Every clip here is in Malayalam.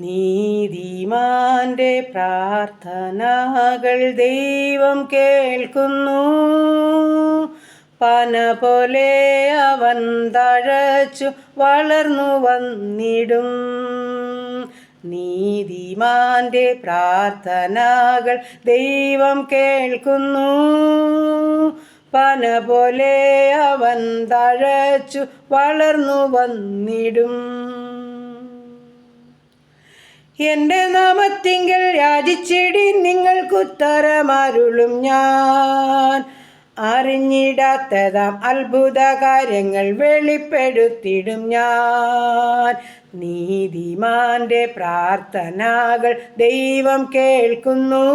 നീതിമാന്റെ പ്രാർത്ഥനകൾ ദൈവം കേൾക്കുന്നു. പന പോലെ അവൻ തഴച്ചു വളർന്നു വന്നിടും. നീതിമാന്റെ പ്രാർത്ഥനകൾ ദൈവം കേൾക്കുന്നു. പന പോലെ അവൻ തഴച്ചു വളർന്നു വന്നിടും. എൻ്റെ നാമത്തിങ്കൽ യാചിച്ചിടി, നിങ്ങൾക്കുത്തരമരുളും ഞാൻ. അറിഞ്ഞിടാത്തതാം അത്ഭുത കാര്യങ്ങൾ വെളിപ്പെടുത്തിടും ഞാൻ. നീതിമാന്റെ പ്രാർത്ഥനകൾ ദൈവം കേൾക്കുന്നു.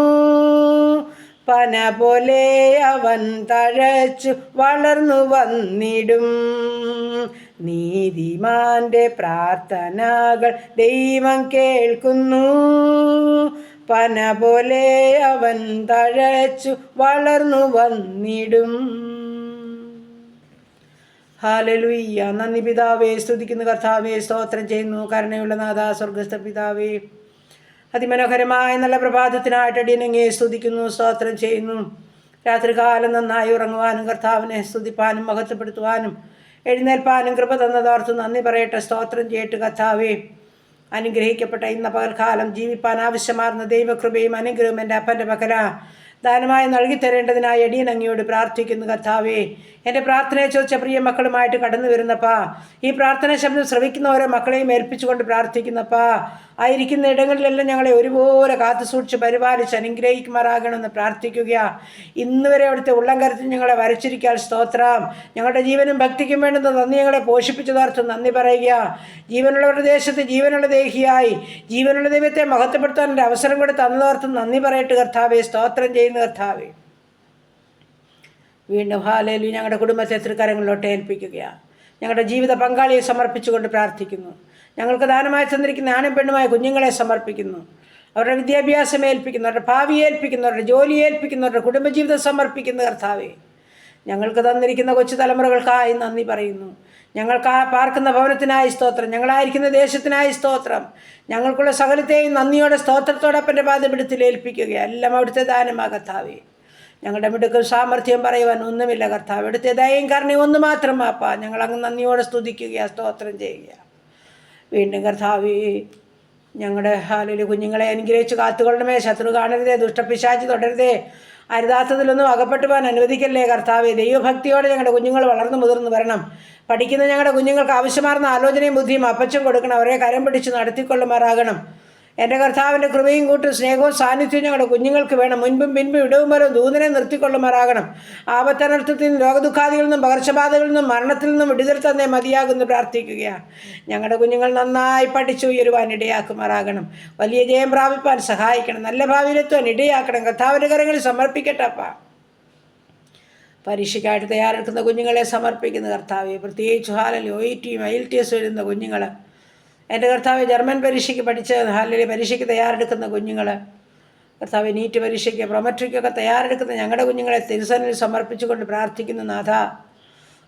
പന പോലെ അവൻ തഴച്ചു വളർന്നു വന്നിടും. നീതിമാന്റെ പ്രാർത്ഥനകൾ ദൈവം കേൾക്കുന്നു. പന പോലെ അവൻ തഴച്ചു വളർന്നു വന്നിടും. ഹല്ലേലൂയ. നന്ദി പിതാവേ, സ്തുതിക്കുന്നു കർത്താവേ, സ്തോത്രം ചെയ്യുന്നു കരുണയുള്ള നാഥാ, സ്വർഗസ്ഥ പിതാവേ. അതിമനോഹരമായ നല്ല പ്രഭാതത്തിനായിട്ട് അടിയനങ്ങേ സ്തുതിക്കുന്നു, സ്തോത്രം ചെയ്യുന്നു. രാത്രികാലം നന്നായി ഉറങ്ങുവാനും കർത്താവിനെ സ്തുതിപ്പാനും മഹത്വപ്പെടുത്തുവാനും എഴുന്നേൽപ്പാനും കൃപ തന്നതോർത്ത് നന്ദി പറയട്ടെ, സ്തോത്രം ചെയ്യട്ടെ കർത്താവേ. അനുഗ്രഹിക്കപ്പെട്ട ഇന്ന പകൽക്കാലം ജീവിപ്പാൻ ആവശ്യമാർന്ന ദൈവകൃപയും അനുഗ്രഹവും എൻ്റെ അപ്പൻ്റെ പക്കല ദാനമായി നൽകിത്തരേണ്ടതിനായി അടിയൻ അങ്ങയോട് പ്രാർത്ഥിക്കുന്നു കർത്താവേ. എൻ്റെ പ്രാർത്ഥനയെ ചോദിച്ച പ്രിയ മക്കളുമായിട്ട് കടന്നു വരുന്നപ്പാ, ഈ പ്രാർത്ഥന ശബ്ദം ശ്രവിക്കുന്ന ഓരോ മക്കളെയും ഏൽപ്പിച്ചുകൊണ്ട് പ്രാർത്ഥിക്കുന്നപ്പാ, ആയിരിക്കുന്ന ഇടങ്ങളിലെല്ലാം ഞങ്ങളെ ഒരുപോലെ കാത്തു സൂക്ഷിച്ച് പരിപാലിച്ച് അനുഗ്രഹിക്കുമാറാകണമെന്ന് പ്രാർത്ഥിക്കുക. ഇന്ന് വരെ അവിടുത്തെ ഉള്ളംകരത്തിൽ ഞങ്ങളെ വരച്ചിരിക്കാൻ സ്തോത്രം. ഞങ്ങളുടെ ജീവനും ഭക്തിക്കും വേണ്ടുന്ന നന്ദി ഞങ്ങളെ പോഷിപ്പിച്ചതോർത്ത് നന്ദി പറയുക. ജീവനുള്ളവരുടെ ദേശത്ത് ജീവനുള്ള ദേഹിയായി ജീവനുള്ള ദൈവത്തെ മഹത്വപ്പെടുത്താൻ ഒരു അവസരം കൂടെ തന്നതോർത്ത് നന്ദി പറയട്ടെ കർത്താവേ, സ്തോത്രം ചെയ്യുന്ന കർത്താവേ. വീണ്ടും ഹല്ലേലൂയ. ഞങ്ങളുടെ കുടുംബത്തെ തൃക്കരങ്ങളിലോട്ട് ഏൽപ്പിക്കുകയാണ്. ഞങ്ങളുടെ ജീവിത പങ്കാളിയെ സമർപ്പിച്ചുകൊണ്ട് പ്രാർത്ഥിക്കുന്നു. ഞങ്ങൾക്ക് ദാനമായി തന്നിരിക്കുന്ന ആണും പെണ്ണുമായ കുഞ്ഞുങ്ങളെ സമർപ്പിക്കുന്നു. അവരുടെ വിദ്യാഭ്യാസം ഏൽപ്പിക്കുന്നു, അവരുടെ ഭാവി ഏൽപ്പിക്കുന്നു, അവരുടെ ജോലി ഏൽപ്പിക്കുന്നു, അവരുടെ കുടുംബജീവിതം സമർപ്പിക്കുന്നു കർത്താവേ. ഞങ്ങൾക്ക് തന്നിരിക്കുന്ന കൊച്ചു തലമുറകൾക്കായി നന്ദി പറയുന്നു. ഞങ്ങൾക്ക് പാർക്കുന്ന ഭവനത്തിനായി സ്തോത്രം, ഞങ്ങളായിരിക്കുന്ന ദേശത്തിനായി സ്തോത്രം. ഞങ്ങൾക്കുള്ള സകലത്തെയും നന്ദിയോടെ സ്തോത്രത്തോടൊപ്പൻ്റെ പാദപിടുത്തിൽ ഏൽപ്പിക്കുക. എല്ലാം അവിടുത്തെ ദാനമാ കർത്താവേ. ഞങ്ങളുടെ മിടുക്കും സാമർഥ്യം പറയുവാൻ ഒന്നുമില്ല കർത്താവ്. അവിടുത്തെ ദയയും കരുണയും ഒന്ന് മാത്രമാപ്പാ. ഞങ്ങളങ്ങ് നന്ദിയോടെ സ്തുതിക്കുക, സ്തോത്രം ചെയ്യുക. വീണ്ടും കർത്താവേ, ഞങ്ങളുടെ ഹാലിലെ കുഞ്ഞുങ്ങളെ അനുഗ്രഹിച്ച് കാത്തുകൊള്ളണമേ. ശത്രു കാണരുതേ, ദുഷ്ടപിശാചി തുടരുതേ, അരുതാത്തതിലൊന്നും അകപ്പെട്ടു പോകാൻ അനുവദിക്കല്ലേ കർത്താവേ. ദൈവഭക്തിയോടെ ഞങ്ങളുടെ കുഞ്ഞുങ്ങൾ വളർന്നു മുതിർന്നു വരണം. പഠിക്കുന്ന ഞങ്ങളുടെ കുഞ്ഞുങ്ങൾക്ക് ആവശ്യമാർന്ന ആലോചനയും ബുദ്ധിയും അപ്പച്ചും കൊടുക്കണം. അവരെ കരം പിടിച്ച് നടത്തിക്കൊള്ളുമാറാകണം. എൻ്റെ കർത്താവിൻ്റെ കൃപയും കൂട്ടും സ്നേഹവും സാന്നിധ്യവും ഞങ്ങളുടെ കുഞ്ഞുങ്ങൾക്ക് വേണം. മുൻപും പിൻപും ഇടവും വരും ദൂതനെ നിർത്തിക്കൊള്ളുമാറാകണം. ആപത്തനർത്ഥത്തിൽ നിന്നും രോഗദുഃഖാദികളിൽ നിന്നും പകർച്ചബാധകളിൽ നിന്നും മരണത്തിൽ നിന്നും വിടുതൽ തന്നെ മതിയാകുന്നു പ്രാർത്ഥിക്കുകയാണ്. ഞങ്ങളുടെ കുഞ്ഞുങ്ങൾ നന്നായി പഠിച്ചു ഉയരുവാൻ ഇടയാക്കുമാറാകണം. വലിയ ജയം പ്രാപിപ്പാൻ സഹായിക്കണം. നല്ല ഭാവിയിലെത്തുവാൻ ഇടയാക്കണം. കർത്താവിൻ്റെ കരങ്ങളിൽ സമർപ്പിക്കട്ടെ അപ്പ. പരീക്ഷയ്ക്കായിട്ട് തയ്യാറെടുക്കുന്ന കുഞ്ഞുങ്ങളെ സമർപ്പിക്കുന്ന കർത്താവെ, പ്രത്യേകിച്ച് OETയും IELTS എഴുതുന്ന കുഞ്ഞുങ്ങൾ, എൻ്റെ കർത്താവ് ജർമ്മൻ പരീക്ഷയ്ക്ക് പഠിച്ച് പരീക്ഷയ്ക്ക് തയ്യാറെടുക്കുന്ന കുഞ്ഞുങ്ങൾ, കർത്താവ് നീറ്റ് പരീക്ഷയ്ക്ക് പ്രൊമട്രിക്കൊക്കെ തയ്യാറെടുക്കുന്ന ഞങ്ങളുടെ കുഞ്ഞുങ്ങളെ തിരുസന്നിധിയിൽ സമർപ്പിച്ചുകൊണ്ട് പ്രാർത്ഥിക്കുന്ന നാഥ,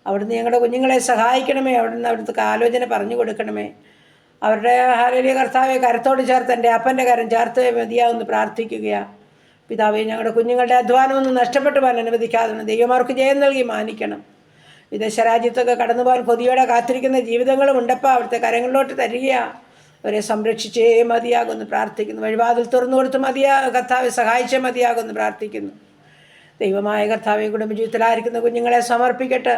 അവിടുന്ന് ഞങ്ങളുടെ കുഞ്ഞുങ്ങളെ സഹായിക്കണമേ. അവിടുത്തെ ആലോചന പറഞ്ഞു കൊടുക്കണമേ. അവരുടെ ഹാലലിയ കർത്താവെ കരത്തോട് ചേർത്ത് എൻ്റെ അപ്പൻ്റെ കരം ചേർത്ത് മതിയാവുമെന്ന് പ്രാർത്ഥിക്കുകയാണ്. പിതാവേ, ഞങ്ങളുടെ കുഞ്ഞുങ്ങളുടെ അധ്വാനമൊന്നും നഷ്ടപ്പെട്ടു പോകാൻ അനുവദിക്കാതെ ദൈവമാർക്ക് ജയം നൽകി മാനിക്കണം. വിദേശ രാജ്യത്തൊക്കെ കടന്നു പോകാൻ കൊതിയോടെ കാത്തിരിക്കുന്ന ജീവിതങ്ങളും ഉണ്ടപ്പോൾ അവിടുത്തെ കരങ്ങളിലോട്ട് തരികയാണ്. അവരെ സംരക്ഷിച്ചേ മതിയാകുമെന്ന് പ്രാർത്ഥിക്കുന്നു. വഴിവാതിൽ തുറന്നു കൊടുത്ത് കർത്താവെ സഹായിച്ചേ മതിയാകുമെന്ന് പ്രാർത്ഥിക്കുന്നു. ദൈവമായ കർത്താവെ, കുടുംബജീവിതത്തിലായിരിക്കുന്ന കുഞ്ഞുങ്ങളെ സമർപ്പിക്കട്ടെ.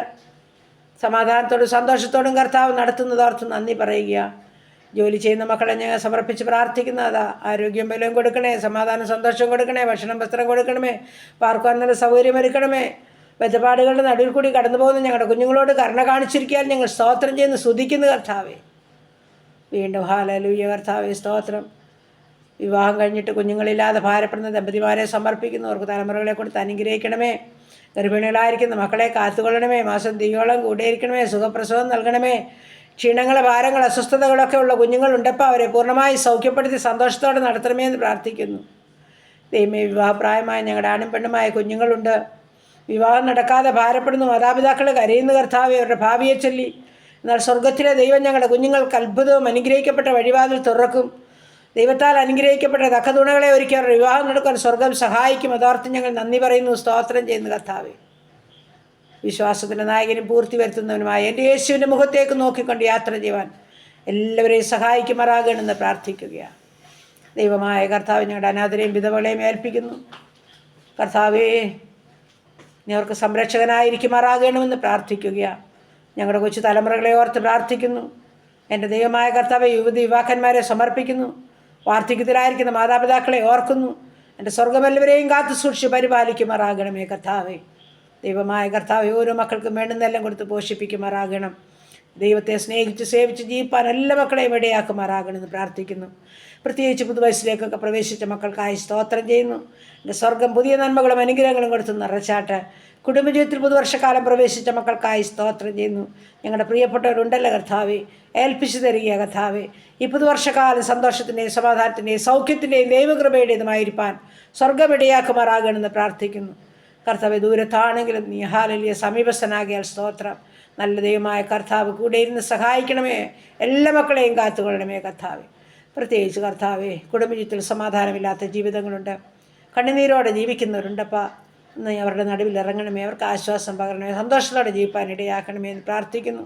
സമാധാനത്തോടും സന്തോഷത്തോടും കർത്താവ് നടത്തുന്നതോർത്ത് നന്ദി പറയുക. ജോലി ചെയ്യുന്ന മക്കളെ ഞങ്ങൾ സമർപ്പിച്ച് പ്രാർത്ഥിക്കുന്നതാ. ആരോഗ്യം ബലം കൊടുക്കണേ, സമാധാനം സന്തോഷം കൊടുക്കണേ, ഭക്ഷണം വസ്ത്രം കൊടുക്കണമേ, പാർക്കുവാൻ നല്ല സൗകര്യം ഒരുക്കണമേ. ബന്ധപ്പാടുകളുടെ നടുവിൽ കൂടി കടന്നു പോകുന്ന ഞങ്ങളുടെ കുഞ്ഞുങ്ങളോട് കരുണ കാണിച്ചിരിക്കാൻ ഞങ്ങൾ സ്തോത്രം ചെയ്യുന്നു, സ്തുതിക്കുന്ന കർത്താവേ. വീണ്ടും ഹല്ലേലൂയ കർത്താവേ, സ്തോത്രം. വിവാഹം കഴിഞ്ഞിട്ട് കുഞ്ഞുങ്ങളില്ലാതെ ഭാരപ്പെടുന്ന ദമ്പതിമാരെ സമർപ്പിക്കുന്നവർക്ക് തലമുറകളെ കൊടുത്ത് അനുഗ്രഹിക്കണമേ. ഗർഭിണികളായിരിക്കുന്ന മക്കളെ കാത്തുകൊള്ളണമേ. മാസം തീയോളം കൂടെയിരിക്കണമേ. സുഖപ്രസവം നൽകണമേ. ക്ഷീണങ്ങൾ, ഭാരങ്ങൾ, അസ്വസ്ഥതകളൊക്കെ ഉള്ള കുഞ്ഞുങ്ങളുണ്ടപ്പോൾ അവരെ പൂർണ്ണമായി സൗഖ്യപ്പെടുത്തി സന്തോഷത്തോടെ നടത്തണമേ എന്ന് പ്രാർത്ഥിക്കുന്നു. ദൈവമേ, വിവാഹപ്രായമായ ഞങ്ങളുടെ ആണും പെണ്ണുമായ കുഞ്ഞുങ്ങളുണ്ട്. വിവാഹം നടക്കാതെ ഭാരപ്പെടുന്നു. മാതാപിതാക്കൾ കരയുന്ന കർത്താവെ, അവരുടെ ഭാവിയെ ചൊല്ലി. എന്നാൽ സ്വർഗത്തിലെ ദൈവം ഞങ്ങളുടെ കുഞ്ഞുങ്ങൾക്ക് അത്ഭുതവും അനുഗ്രഹിക്കപ്പെട്ട വഴിവാതിൽ തുറക്കും. ദൈവത്താൽ അനുഗ്രഹിക്കപ്പെട്ട തക്ക തുണകളെ ഒരുക്കി അവരുടെ വിവാഹം നടക്കാൻ സ്വർഗം സഹായിക്കും. അതോർത്ത് ഞങ്ങൾ നന്ദി പറയുന്നു, സ്തോത്രം ചെയ്യുന്നു കർത്താവേ. വിശ്വാസത്തിൻ്റെ നായകനും പൂർത്തി വരുത്തുന്നവനുമായ എൻ്റെ യേശുവിൻ്റെ മുഖത്തേക്ക് നോക്കിക്കൊണ്ട് യാത്ര ചെയ്യുവാൻ എല്ലാവരെയും സഹായിക്കുമാറാകണമെന്ന് പ്രാർത്ഥിക്കുകയാണ്. ദൈവമായ കർത്താവ് ഞങ്ങളുടെ അനാഥരെയും വിധവകളെയും ഏൽപ്പിക്കുന്നു. കർത്താവേ, നീ അവർക്ക് സംരക്ഷകനായിരിക്കുമാറാകണമെന്ന് പ്രാർത്ഥിക്കുകയാണ്. ഞങ്ങളുടെ കൊച്ചു തലമുറകളെ ഓർത്ത് പ്രാർത്ഥിക്കുന്നു. എൻ്റെ ദൈവമായ കർത്താവെ, യുവാക്കന്മാരെ സമർപ്പിക്കുന്നു. വാർദ്ധക്യത്തിലായിരിക്കുന്ന മാതാപിതാക്കളെ ഓർക്കുന്നു. എൻ്റെ സ്വർഗ്ഗമെല്ലാവരെയും കാത്തു സൂക്ഷിച്ച് പരിപാലിക്കുമാറാകണമേ കർത്താവേ. ദൈവമായ കർത്താവെ, ഓരോ മക്കൾക്കും വേണ്ടുന്നെല്ലാം കൊടുത്ത് പോഷിപ്പിക്കുമാറാകണം. ദൈവത്തെ സ്നേഹിച്ച് സേവിച്ച് ജീവിപ്പാൻ എല്ലാ മക്കളെയും ഇടയാക്കുമാറാകണമെന്ന് പ്രാർത്ഥിക്കുന്നു. പ്രത്യേകിച്ച് പുതുവയസ്സിലേക്കൊക്കെ പ്രവേശിച്ച മക്കൾക്കായി സ്തോത്രം ചെയ്യുന്നു. എൻ്റെ സ്വർഗം പുതിയ നന്മകളും അനുഗ്രഹങ്ങളും കൊടുത്ത് നിറച്ചാട്ട്. കുടുംബജീവിതത്തിൽ പുതുവർഷക്കാലം പ്രവേശിച്ച മക്കൾക്കായി സ്തോത്രം ചെയ്യുന്നു. ഞങ്ങളുടെ പ്രിയപ്പെട്ടവരുണ്ടല്ലോ കർത്താവേ, ഏൽപ്പിച്ചു തരിക കർത്താവേ. ഈ പുതുവർഷക്കാലം സന്തോഷത്തിൻ്റെയും സമാധാനത്തിൻ്റെയും സൗഖ്യത്തിൻ്റെയും ദൈവകൃപയുടേതുമായിരിക്കാൻ സ്വർഗം ഇടയാക്കുമാറാകണമെന്ന് പ്രാർത്ഥിക്കുന്നു. കർത്താവെ, ദൂരത്താണെങ്കിലും നീ ഹാലലിയ സമീപസ്ഥനാകിയാൽ സ്തോത്രം. നല്ല ദൈവമായ കർത്താവ് കൂടെ ഇരുന്ന് സഹായിക്കണമേ. എല്ലാ മക്കളെയും കാത്തുകൊള്ളണമേ കർത്താവെ. പ്രത്യേകിച്ച് കർത്താവെ, കുടുംബജീവിതത്തിൽ സമാധാനമില്ലാത്ത ജീവിതങ്ങളുണ്ട്, കണ്ണുനീരോടെ ജീവിക്കുന്നവരുണ്ടപ്പാ. ഇന്ന് അവരുടെ നടുവിൽ ഇറങ്ങണമേ, അവർക്ക് ആശ്വാസം പകരണമേ, സന്തോഷത്തോടെ ജീവിപ്പാൻ ഇടയാക്കണമേ എന്ന് പ്രാർത്ഥിക്കുന്നു.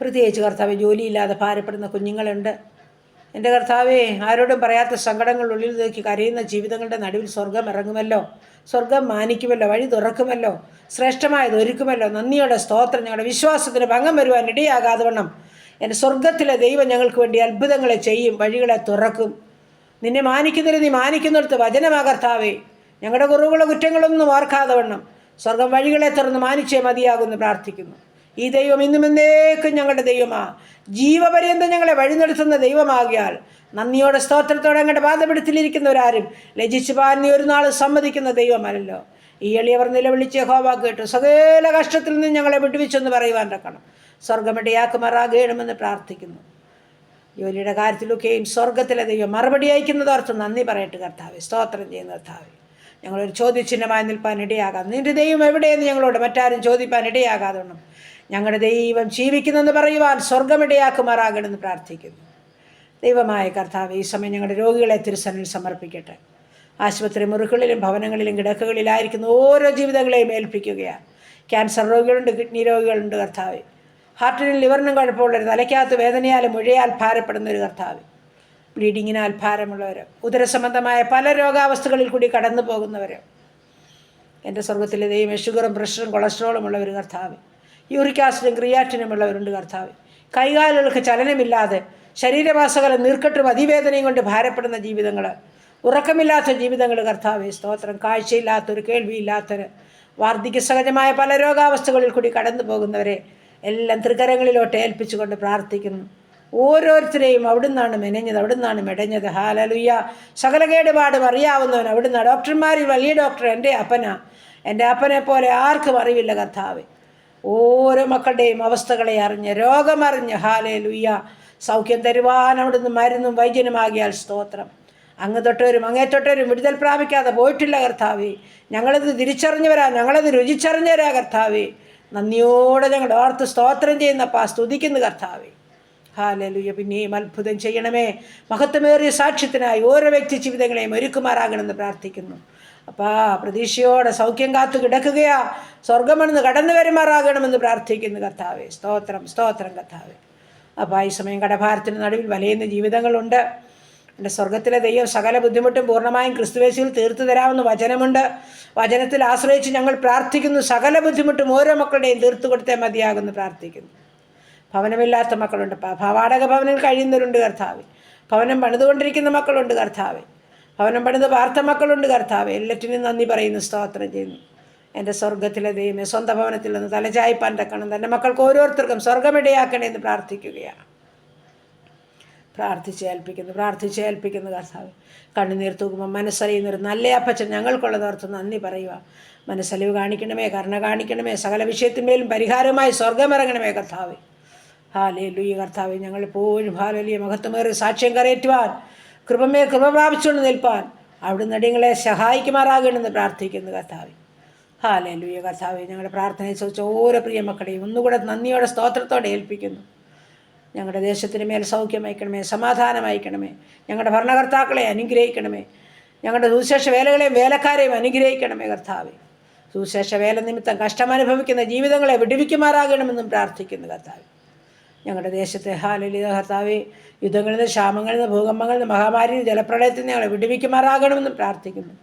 പ്രത്യേകിച്ച് കർത്താവെ, ജോലിയില്ലാതെ ഭാരപ്പെടുന്ന കുഞ്ഞുങ്ങളുണ്ട്. എൻ്റെ കർത്താവെ, ആരോടും പറയാത്ത സങ്കടങ്ങളുള്ളിൽ നോക്കി കരയുന്ന ജീവിതങ്ങളുടെ നടുവിൽ സ്വർഗം ഇറങ്ങുമല്ലോ, സ്വർഗം മാനിക്കുമല്ലോ, വഴി തുറക്കുമല്ലോ, ശ്രേഷ്ഠമായത് ഒരുക്കുമല്ലോ. നന്ദിയോടെ സ്തോത്രം. ഞങ്ങളുടെ വിശ്വാസത്തിന് ഭംഗം വരുവാൻ ഇടയാകാതെ വണ്ണം എൻ്റെ സ്വർഗത്തിലെ ദൈവം ഞങ്ങൾക്ക് വേണ്ടി അത്ഭുതങ്ങളെ ചെയ്യും, വഴികളെ തുറക്കും. നിന്നെ മാനിക്കുന്നതിന് നീ മാനിക്കുന്നിടത്ത് വചനമാ കർത്താവേ. ഞങ്ങളുടെ കുറവുകളോ കുറ്റങ്ങളൊന്നും ഓർക്കാതെ വണ്ണം സ്വർഗം വഴികളെ തുറന്ന് മാനിച്ചേ മതിയാകുമെന്ന് പ്രാർത്ഥിക്കുന്നു. ഈ ദൈവം ഇന്നും എന്നേക്കും ഞങ്ങളുടെ ദൈവമാ. ജീവപര്യന്തം ഞങ്ങളെ വഴി നടത്തുന്ന ദൈവമാകിയാൽ നന്ദിയോടെ സ്തോത്രത്തോടെ ഞങ്ങളുടെ പാദപീഠത്തിലിരിക്കുന്നവരാരും ലജിച്ചു പാൻ നീ ഒരു നാൾ സമ്മതിക്കുന്ന ദൈവമല്ലോ. ഈ എളിയവർ നിലവിളിച്ച് യഹോവ കേട്ടു, സകല കഷ്ടത്തിൽ നിന്ന് ഞങ്ങളെ വിടുവിച്ചെന്ന് പറയുവാൻ തക്കണം സ്വർഗമിടയാക്കുമാറാകണമെന്ന് പ്രാർത്ഥിക്കുന്നു. ജോലിയുടെ കാര്യത്തിലൊക്കെയും സ്വർഗത്തിലെ ദൈവം മറുപടി അയക്കുന്നതോർത്ത് നന്ദി പറയട്ടെ കർത്താവെ. സ്തോത്രം ചെയ്യുന്ന കർത്താവെ, ഞങ്ങളൊരു ചോദ്യചിഹ്നമായി നിൽപ്പാൻ ഇടയാകാം. നിൻ്റെ ദൈവം എവിടെയെന്ന് ഞങ്ങളോട് മറ്റാരും ചോദിപ്പാൻ ഇടയാകാതെ വണ്ണം ഞങ്ങളുടെ ദൈവം ജീവിക്കുന്നെന്ന് പറയുവാൻ സ്വർഗമിടയാക്കുമാറാകണമെന്ന് പ്രാർത്ഥിക്കുന്നു. ദൈവമായ കർത്താവ്, ഈ സമയം ഞങ്ങളുടെ രോഗികളെ തിരുസന്നിധിയിൽ സമർപ്പിക്കട്ടെ. ആശുപത്രി മുറികളിലും ഭവനങ്ങളിലും കിടക്കകളിലായിരിക്കുന്ന ഓരോ ജീവിതങ്ങളെയും ഏൽപ്പിക്കുകയാണ്. ക്യാൻസർ രോഗികളുണ്ട്, കിഡ്നി രോഗികളുണ്ട് കർത്താവ്. ഹാർട്ടിനും ലിവറിനും കുഴപ്പമുള്ളവർ, തലയ്ക്കകത്ത് വേദനയാലും മുഴയാൽ ഭാരപ്പെടുന്നൊരു കർത്താവ്, ബ്ലീഡിങ്ങിനാൽ ഭാരമുള്ളവർ, ഉദരസംബന്ധമായ പല രോഗാവസ്ഥകളിൽ കൂടി കടന്നു പോകുന്നവർ, എൻ്റെ സ്വർഗത്തിലെ ദൈവം ഷുഗറും പ്രഷറും കൊളസ്ട്രോളും ഉള്ളവർ കർത്താവ്, യൂറിക് ആസിഡും ക്രിയാറ്റിനും ഉള്ളവരുണ്ട് കർത്താവ്. കൈകാലുകൾക്ക് ചലനമില്ലാതെ ശരീരമാസകലം നീർക്കെട്ടും അതിവേദനയും കൊണ്ട് ഭാരപ്പെടുന്ന ജീവിതങ്ങൾ, ഉറക്കമില്ലാത്ത ജീവിതങ്ങൾ കർത്താവേ സ്തോത്രം. കാഴ്ചയില്ലാത്തൊരു, കേൾവിയില്ലാത്തൊരു, വാർദ്ധക്യ സഹജമായ പല രോഗാവസ്ഥകളിൽ കൂടി കടന്നു പോകുന്നവരെ എല്ലാം തൃക്കരങ്ങളിലോട്ട് ഏൽപ്പിച്ചുകൊണ്ട് പ്രാർത്ഥിക്കുന്നു. ഓരോരുത്തരെയും അവിടുന്നാണ് മെനഞ്ഞത്, അവിടുന്നാണ് മെടഞ്ഞത്. ഹാലലുയ്യ. സകല കേടുപാടും അറിയാവുന്നവൻ അവിടുന്ന്. ഡോക്ടർമാരിൽ വലിയ ഡോക്ടർ എൻ്റെ അപ്പനാ. എൻ്റെ അപ്പനെ പോലെ ആർക്കും അറിവില്ല കർത്താവേ. ഓരോ മക്കളുടെയും അവസ്ഥകളെ അറിഞ്ഞ്, രോഗമറിഞ്ഞ് ഹാലലുയ്യ സൗഖ്യം തരുവാൻ അവിടുന്ന് മരുന്നും വൈദ്യനുമാകിയാൽ സ്തോത്രം. അങ്ങ് തൊട്ടവരും അങ്ങേ തൊട്ടവരും വിടുതൽ പ്രാപിക്കാതെ പോയിട്ടില്ല കർത്താവേ. ഞങ്ങളത് തിരിച്ചറിഞ്ഞവരാ, ഞങ്ങളത് രുചിച്ചറിഞ്ഞവരാ കർത്താവേ. നന്ദിയോടെ ഞങ്ങൾ ഓർത്ത് സ്തോത്രം ചെയ്യുന്നപ്പാ, സ്തുതിക്കുന്നു കർത്താവേ. ഹാലലുയ്യ. പിന്നെയും അത്ഭുതം ചെയ്യണമേ. മഹത്വമേറിയ സാക്ഷ്യത്തിനായി ഓരോ വ്യക്തി ജീവിതങ്ങളെയും ഒരുക്കുമാറാകണമെന്ന് പ്രാർത്ഥിക്കുന്നു. അപ്പാ, പ്രതീക്ഷയോടെ സൗഖ്യം കാത്തു കിടക്കുകയാ, സ്വർഗമെന്ന് കടന്നു വരുമാറാകണമെന്ന് പ്രാർത്ഥിക്കുന്നു കർത്താവേ. സ്തോത്രം, സ്തോത്രം കർത്താവേ. അപ്പോൾ ഈ സമയം കടഭാരത്തിന് നടുവിൽ വലയുന്ന ജീവിതങ്ങളുണ്ട്. എൻ്റെ സ്വർഗത്തിലെ ദൈവം സകല ബുദ്ധിമുട്ടും പൂർണ്ണമായും ക്രിസ്തുവേശുവിൽ തീർത്തു തരാമെന്ന് വചനമുണ്ട്. വചനത്തിൽ ആശ്രയിച്ച് ഞങ്ങൾ പ്രാർത്ഥിക്കുന്നു. സകല ബുദ്ധിമുട്ടും ഓരോ മക്കളുടെയും തീർത്തു കൊടുത്തേ മതിയാകുമെന്ന് പ്രാർത്ഥിക്കുന്നു. ഭവനമില്ലാത്ത മക്കളുണ്ട്, വാടക ഭവനിൽ കഴിയുന്നവരുണ്ട് കർത്താവ്. ഭവനം പണിതുകൊണ്ടിരിക്കുന്ന മക്കളുണ്ട് കർത്താവ്. ഭവനം പണിത് വാർത്ത മക്കളുണ്ട് കർത്താവ്. എല്ലാറ്റിനും നന്ദി പറയുന്നു, സ്തോത്രം ചെയ്യുന്നു. എൻ്റെ സ്വർഗത്തിലെ ദൈവമേ, സ്വന്തം ഭവനത്തിൽ നിന്ന് തലചായ്പാൻ തക്കണം തൻ്റെ മക്കൾക്ക് ഓരോരുത്തർക്കും സ്വർഗമിടയാക്കണേ എന്ന് പ്രാർത്ഥിക്കുകയാണ്. പ്രാർത്ഥിച്ചേൽപ്പിക്കുന്നു കർത്താവ്. കണ്ണുനീർ തൂക്കുമ്പോൾ മനസ്സറിയുന്നൊരു നല്ല അപ്പച്ചൻ ഞങ്ങൾക്കുള്ളതോർത്ത് നന്ദി പറയുക. മനസ്സലിവ് കാണിക്കണമേ, കരുണ കാണിക്കണമേ, സകല വിഷയത്തിന്മേലും പരിഹാരമായി സ്വർഗമിറങ്ങണമേ കർത്താവ്. ഹാലേലൂയ കർത്താവേ. ഞങ്ങളെപ്പോഴും ഹാലേലൂയ മഹത്വമേറിയ സാക്ഷ്യം കരയറ്റുവാൻ, കൃപ പ്രാപിച്ചുകൊണ്ട് നിൽപ്പാൻ അവിടുന്ന് അടിയങ്ങളെ സഹായിക്കുമാറാകണമെന്ന് പ്രാർത്ഥിക്കുന്നു കർത്താവേ. ഹാലേലൂയ കർത്താവേ. ഞങ്ങളുടെ പ്രാർത്ഥനയെ ചോദിച്ച ഓരോ പ്രിയ മക്കളെയും ഒന്നുകൂടെ നന്ദിയോടെ സ്തോത്രത്തോടെ ഏൽപ്പിക്കുന്നു. ഞങ്ങളുടെ ദേശത്തിന് മേൽ സൗഖ്യം അയക്കണമേ, സമാധാനം അയക്കണമേ. ഞങ്ങളുടെ ഭരണകർത്താക്കളെ അനുഗ്രഹിക്കണമേ. ഞങ്ങളുടെ സുവിശേഷ വേലകളെയും വേലക്കാരെയും അനുഗ്രഹിക്കണമേ കർത്താവേ. സുവിശേഷ വേല നിമിത്തം കഷ്ടമനുഭവിക്കുന്ന ജീവിതങ്ങളെ വിടുവിക്കുമാറാകണമെന്നും പ്രാർത്ഥിക്കുന്നു കർത്താവേ. ഞങ്ങളുടെ ദേശത്തെ ഹല്ലേലൂയ കർത്താവേ, യുദ്ധങ്ങളിൽ നിന്ന്, ക്ഷാമങ്ങളിൽ നിന്ന്, ഭൂകമ്പങ്ങളിൽ നിന്ന്, മഹാമാരിയിൽ നിന്ന്, ജലപ്രളയത്തിൽ നിന്ന് ഞങ്ങളെ വിടുവിക്കുമാറാകണമെന്നും പ്രാർത്ഥിക്കുന്നു.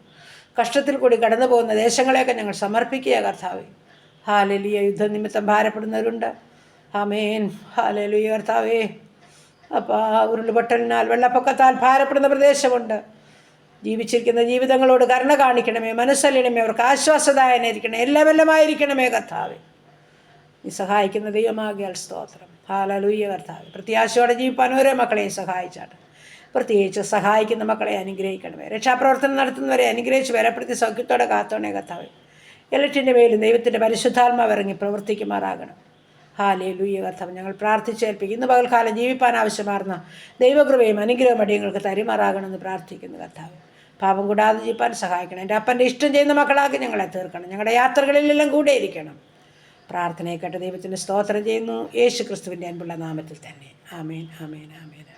കഷ്ടത്തിൽ കൂടി കടന്നു പോകുന്ന ദേശങ്ങളെയൊക്കെ ഞങ്ങൾ സമർപ്പിക്കുക കർത്താവേ. ഹല്ലേലൂയ. യുദ്ധനിമിത്തം ഭാരപ്പെടുന്നവരുണ്ട്. ആമേൻ. ഹല്ലേലൂയ കർത്താവേ. അപ്പോൾ ഉരുൾപൊട്ടലിനാൽ, വെള്ളപ്പൊക്കത്താൽ ഭാരപ്പെടുന്ന പ്രദേശമുണ്ട്. ജീവിച്ചിരിക്കുന്ന ജീവിതങ്ങളോട് കരുണ കാണിക്കണമേ, മനസ്സലിയണമേ, അവർക്ക് ആശ്വാസദായനായിരിക്കണമേ, എല്ലാവല്ലമായിരിക്കണമേ കർത്താവേ. നീ സഹായിക്കുന്ന ദൈവമാകിയാൽ സ്തോത്രം. ഹല്ലേലൂയ കർത്താവേ. പ്രത്യാശയോടെ ജീവിപ്പാൻ ഓരോ മക്കളെയും സഹായിച്ചാണ്. പ്രത്യേകിച്ച് സഹായിക്കുന്ന മക്കളെ അനുഗ്രഹിക്കണമേ. രക്ഷാപ്രവർത്തനം നടത്തുന്നവരെ അനുഗ്രഹിച്ച് ബലപ്പെടുത്തി സൗഖ്യത്തോടെ കാത്തോണേ കർത്താവേ. എല്ലാറ്റിൻ്റെ മേലും ദൈവത്തിൻ്റെ പരിശുദ്ധാത്മാവ് ഇറങ്ങി പ്രവർത്തിക്കുമാറാകണം. ഹല്ലേലൂയ കർത്താവ്. ഞങ്ങൾ പ്രാർത്ഥിച്ചേൽപ്പിക്കും. ഇന്ന് പകൽക്കാലം ജീവിപ്പാൻ ആവശ്യമാർന്ന ദൈവകൃപയും അനുഗ്രഹവും അടിയങ്ങൾക്ക് തരുമാറാകണമെന്ന് പ്രാർത്ഥിക്കുന്നു കർത്താവ്. പാപം കൂടാതെ ജീവിപ്പാൻ സഹായിക്കണം. എൻ്റെ അപ്പൻ്റെ ഇഷ്ടം ചെയ്യുന്ന മക്കളാക്കി ഞങ്ങളെ തീർക്കണം. ഞങ്ങളുടെ യാത്രകളിലെല്ലാം കൂടെ ഇരിക്കണം. പ്രാർത്ഥനയെ കേട്ട ദൈവത്തിന് സ്തോത്രം ചെയ്യുന്നു, യേശു ക്രിസ്തുവിൻ്റെ അൻപുള്ള നാമത്തിൽ തന്നെ. ആമേൻ, ആമേൻ, ആമേൻ, ആമേൻ.